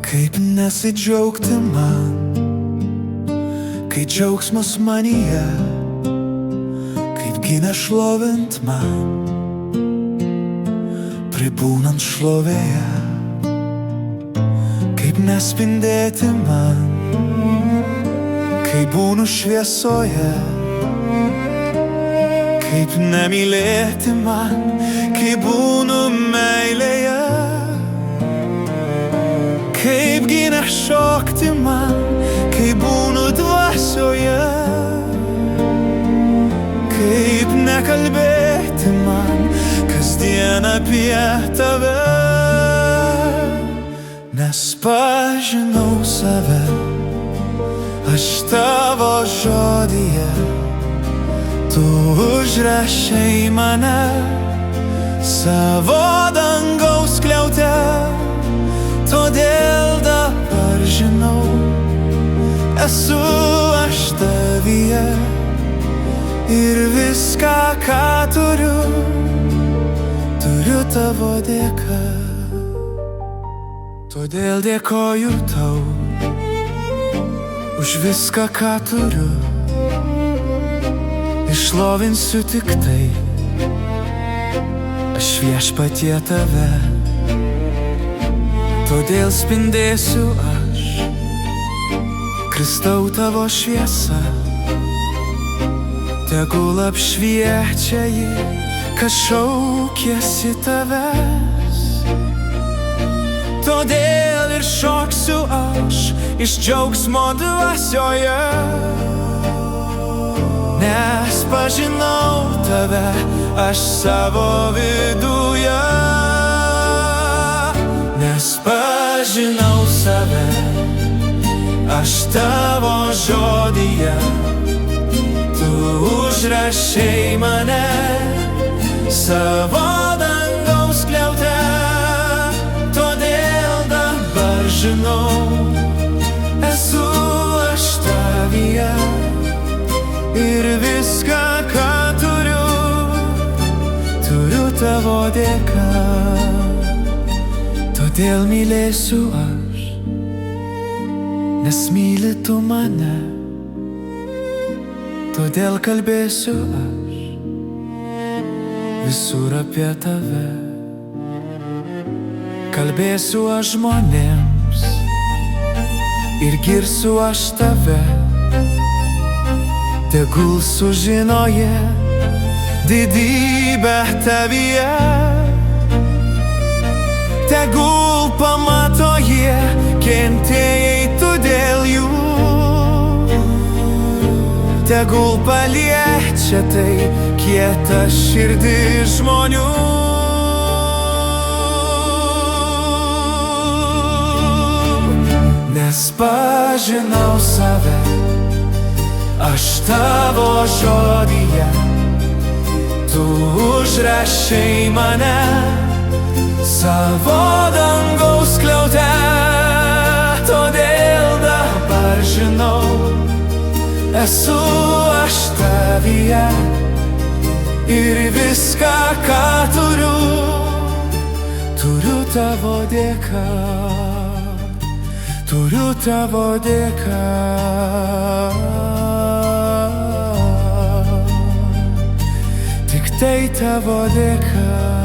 Kaip nesidžiaugti man, kai džiaugsmas manyje, kaipgi nešlovint man, pribūnant šlovėje, kaip nespindėti man, kai būnu šviesoje, kaip nemylėti man, kai būnu meilėje, kaipgi nešokti man, kai būnu dvasioje, kaip nekalbėti man kasdien apie tave, nes pažinau save, aš tavo žodyje, tu užrašei mane savo dangaus skliaute, todėl dabar žinau, esu aš tavyje ir viską, ką turiu, turiu tavo dėka. Todėl dėkoju tau už viską, ką turiu, išlovinsiu tik tai, aš Viešpatie tave. Todėl spindėsiu aš, Kristau tavo šviesa, tegul apšviečia ji, kas šaukiasi tavęs. Todėl ir šoksiu aš iš džiaugsmo dvasioje, nes pažinau tave aš savo viduje. Nes pažinau save, aš tavo žodyje, tu užrašei mane savo dangaus skliaute, todėl dabar žinau, esu aš tavyje ir viską, ką turiu, turiu tavo dėka. Todėl mylėsiu aš, nes myli tu mane, todėl kalbėsiu aš visur apie tave. Kalbėsiu aš žmonėms ir girsiu aš tave, tegul sužino jie didybę tavyje, tegul pamato jie, kentėjai tu dėl jų, tegul paliečia tai kietą širdį žmonių. Nes pažinau save, aš tavo žodyje, tu užrašei mane savo dangaus skliaute, todėl dabar žinau, esu aš tavyje ir viską, ką turiu, turiu tavo dėka, turiu tavo dėka. Tik tai tavo dėka.